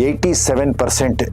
87%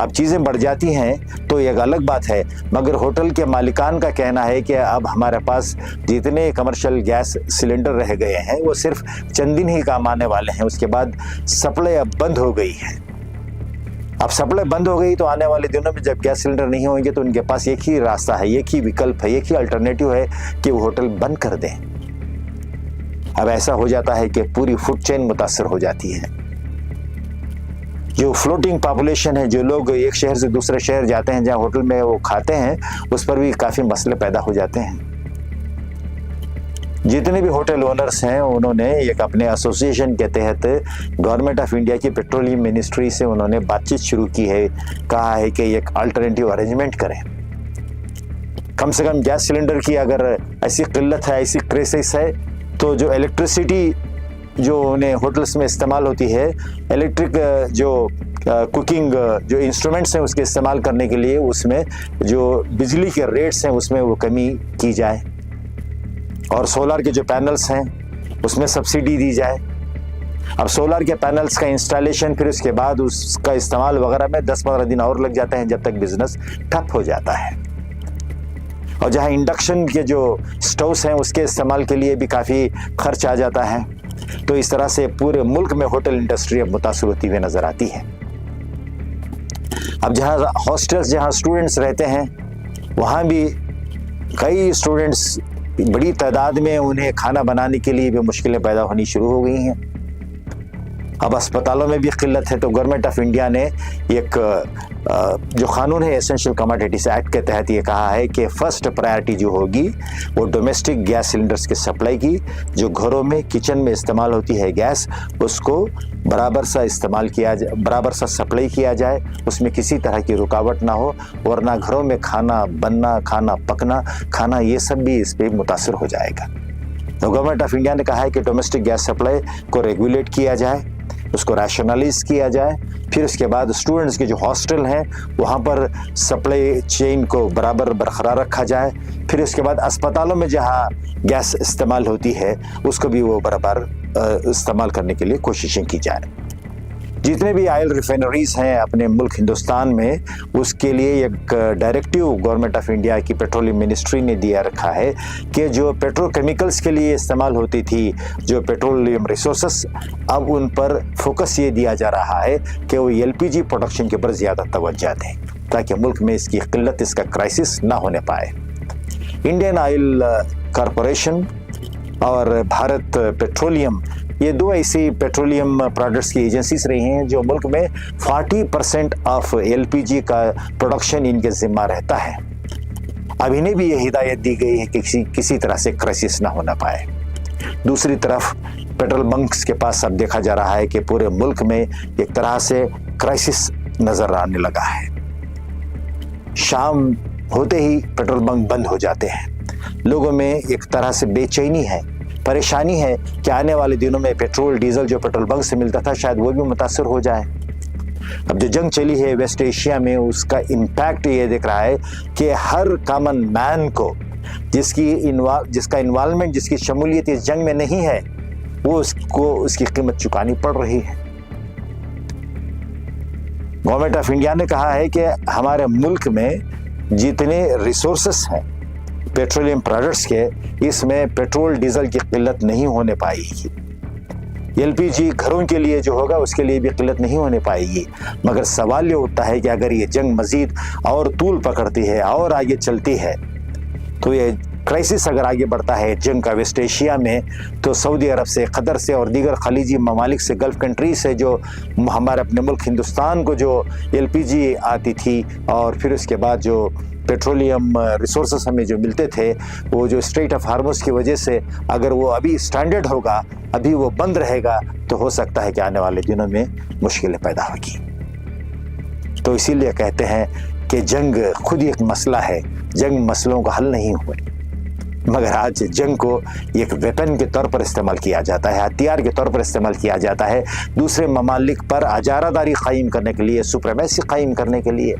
اب چیزیں بڑھ جاتی ہیں تو ایک الگ بات ہے، مگر ہوٹل کے مالکان کا کہنا ہے کہ اب ہمارے پاس جتنے کمرشل گیس سلنڈر رہ گئے ہیں وہ صرف چند دن ہی کام آنے والے ہیں، اس کے بعد سپلائی اب بند ہو گئی ہے۔ اب سپلائی بند ہو گئی تو آنے والے دنوں میں جب گیس سلنڈر نہیں ہوں گے تو ان کے پاس ایک ہی راستہ ہے، ایک ہی وکلپ ہے، ایک ہی الٹرنیٹو ہے کہ وہ ہوٹل بند کر دیں۔ اب ایسا ہو جاتا ہے کہ پوری فوڈ چین متاثر ہو جاتی ہے۔ جو فلوٹنگ پاپولیشن ہے، جو لوگ ایک شہر سے دوسرے شہر جاتے ہیں جہاں ہوٹل میں وہ کھاتے ہیں، اس پر بھی کافی مسئلے پیدا ہو جاتے ہیں۔ جتنے بھی ہوٹل اونرز ہیں انہوں نے ایک اپنے ایسوسیشن کے تحت گورنمنٹ آف انڈیا کی پیٹرولیم منسٹری سے انہوں نے بات چیت شروع کی ہے، کہا ہے کہ ایک الٹرنیٹیو ارینجمنٹ کریں، کم سے کم گیس سلنڈر کی اگر ایسی قلت ہے، ایسی کرائسس ہے تو جو الیکٹریسٹی جو انہیں ہوٹلس میں استعمال ہوتی ہے، الیکٹرک جو کوکنگ جو انسٹرومنٹس ہیں اس کے استعمال کرنے کے لیے اس میں جو بجلی کے ریٹس ہیں اس میں وہ کمی کی جائے، اور سولار کے جو پینلز ہیں اس میں سبسڈی دی جائے۔ اب سولار کے پینلز کا انسٹالیشن پھر اس کے بعد اس کا استعمال وغیرہ میں 10-15 دن اور لگ جاتے ہیں جب تک بزنس ٹھپ ہو جاتا ہے، اور جہاں انڈکشن کے جو سٹووز ہیں اس کے استعمال کے لیے بھی کافی خرچ آ جاتا ہے۔ تو اس طرح سے پورے ملک میں ہوٹل انڈسٹری اب متاثر ہوتی ہوئی نظر آتی ہے۔ اب جہاں ہاسٹلس جہاں اسٹوڈنٹس رہتے ہیں وہاں بھی کئی اسٹوڈنٹس بڑی تعداد میں انہیں کھانا بنانے کے لیے بھی مشکلیں پیدا ہونی شروع ہو گئی ہیں۔ اب اسپتالوں میں بھی قلت ہے تو گورنمنٹ آف انڈیا نے ایک جو قانون ہے ایسنشل کموڈیٹیز ایکٹ کے تحت یہ کہا ہے کہ فرسٹ پرائرٹی جو ہوگی وہ ڈومیسٹک گیس سلنڈرز کی سپلائی کی، جو گھروں میں کچن میں استعمال ہوتی ہے گیس اس کو برابر سا استعمال کیا جائے، برابر سا سپلائی کیا جائے، اس میں کسی طرح کی رکاوٹ نہ ہو، ورنہ گھروں میں کھانا بننا، کھانا پکنا، کھانا یہ سب بھی اس پہ متاثر ہو جائے گا۔ تو گورنمنٹ آف انڈیا نے کہا ہے کہ ڈومیسٹک گیس سپلائی کو ریگولیٹ کیا جائے، اس کو ریشنلائز کیا جائے، پھر اس کے بعد اسٹوڈنٹس کے جو ہاسٹل ہیں وہاں پر سپلائی چین کو برابر برقرار رکھا جائے، پھر اس کے بعد اسپتالوں میں جہاں گیس استعمال ہوتی ہے اس کو بھی وہ برابر استعمال کرنے کے لیے کوششیں کی جائیں۔ جتنے بھی آئل ریفائنریز ہیں اپنے ملک ہندوستان میں اس کے لیے ایک ڈائریکٹیو گورنمنٹ آف انڈیا کی پیٹرولیم منسٹری نے دیا رکھا ہے کہ جو پیٹرو کیمیکلز کے لیے استعمال ہوتی تھی جو پیٹرولیم ریسورسز، اب ان پر فوکس یہ دیا جا رہا ہے کہ وہ LPG پروڈکشن کے اوپر زیادہ توجہ دیں تاکہ ملک میں اس کی قلت، اس کا کرائسس نہ ہونے پائے۔ انڈین آئل کارپوریشن اور بھارت پیٹرولیم یہ دو ایسی پیٹرولیم پروڈکٹس کی ایجنسیز رہی ہیں جو ملک میں 40% آف LPG کا پروڈکشن ان کے ذمہ رہتا ہے۔ اب انہیں بھی یہ ہدایت دی گئی ہے کہ کسی طرح سے کرائسس نہ ہونا پائے۔ دوسری طرف پیٹرول بنکس کے پاس اب دیکھا جا رہا ہے کہ پورے ملک میں ایک طرح سے کرائسس نظر آنے لگا ہے۔ شام ہوتے ہی پیٹرول بنک بند ہو جاتے ہیں، لوگوں میں ایک طرح سے بے چینی ہے، پریشانی ہے کہ آنے والے دنوں میں پیٹرول ڈیزل جو پیٹرول بنک سے ملتا تھا شاید وہ بھی متاثر ہو جائے۔ اب جو جنگ چلی ہے ویسٹ ایشیا میں اس کا امپیکٹ یہ دیکھ رہا ہے کہ ہر کامن مین کو جس کا انوالومنٹ، جس کی شمولیت اس جنگ میں نہیں ہے، وہ اس کو اس کی قیمت چکانی پڑ رہی ہے۔ گورنمنٹ آف انڈیا نے کہا ہے کہ ہمارے ملک میں جتنے ریسورسز ہیں پیٹرولیم پروڈکٹس کے، اس میں پیٹرول ڈیزل کی قلت نہیں ہونے پائے گی۔ LPG گھروں کے لیے جو ہوگا اس کے لیے بھی قلت نہیں ہونے پائے گی، مگر سوال یہ اٹھتا ہے کہ اگر یہ جنگ مزید اور طول پکڑتی ہے اور آگے چلتی ہے تو یہ کرائسس اگر آگے بڑھتا ہے جنگ کا ویسٹ ایشیا میں، تو سعودی عرب سے، قطر سے اور دیگر خلیجی ممالک سے، گلف کنٹری سے جو ہمارے اپنے ملک ہندوستان کو جو LPG آتی تھی اور پھر اس کے بعد جو پیٹرولیم ریسورسز ہمیں جو ملتے تھے وہ جو اسٹریٹ آف ہارمز کی وجہ سے اگر وہ ابھی سٹینڈرڈ ہوگا، ابھی وہ بند رہے گا تو ہو سکتا ہے کہ آنے والے دنوں میں مشکلیں پیدا ہوگی۔ تو اسی لیے کہتے ہیں کہ جنگ خود ایک مسئلہ ہے، جنگ مسئلوں کا حل نہیں ہوئے، مگر آج جنگ کو ایک ویپن کے طور پر استعمال کیا جاتا ہے، ہتھیار کے طور پر استعمال کیا جاتا ہے، دوسرے ممالک پر اجارہ داری قائم کرنے کے لیے، سپریمیسی قائم کرنے کے لیے،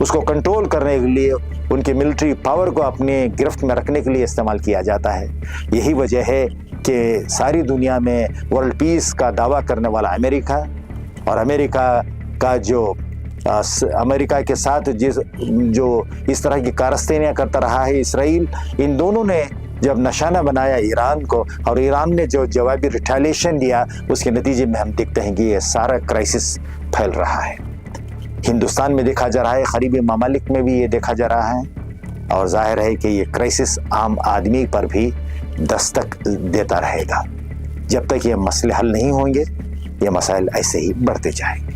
اس کو کنٹرول کرنے کے لیے، ان کی ملٹری پاور کو اپنے گرفت میں رکھنے کے لیے استعمال کیا جاتا ہے۔ یہی وجہ ہے کہ ساری دنیا میں ورلڈ پیس کا دعویٰ کرنے والا امریکہ، اور امریکہ کا جو امریکہ کے ساتھ جو اس طرح کی کارستینیاں کرتا رہا ہے اسرائیل، ان دونوں نے جب نشانہ بنایا ایران کو، اور ایران نے جو جوابی ریٹیلیشن دیا، اس کے نتیجے میں ہم دیکھتے ہیں کہ یہ سارا کرائسس پھیل رہا ہے۔ ہندوستان میں دیکھا جا رہا ہے، قریبی ممالک میں بھی یہ دیکھا جا رہا ہے، اور ظاہر ہے کہ یہ کرائسس عام آدمی پر بھی دستک دیتا رہے گا۔ جب تک یہ مسئلے حل نہیں ہوں گے، یہ مسائل ایسے ہی بڑھتے جائیں گے۔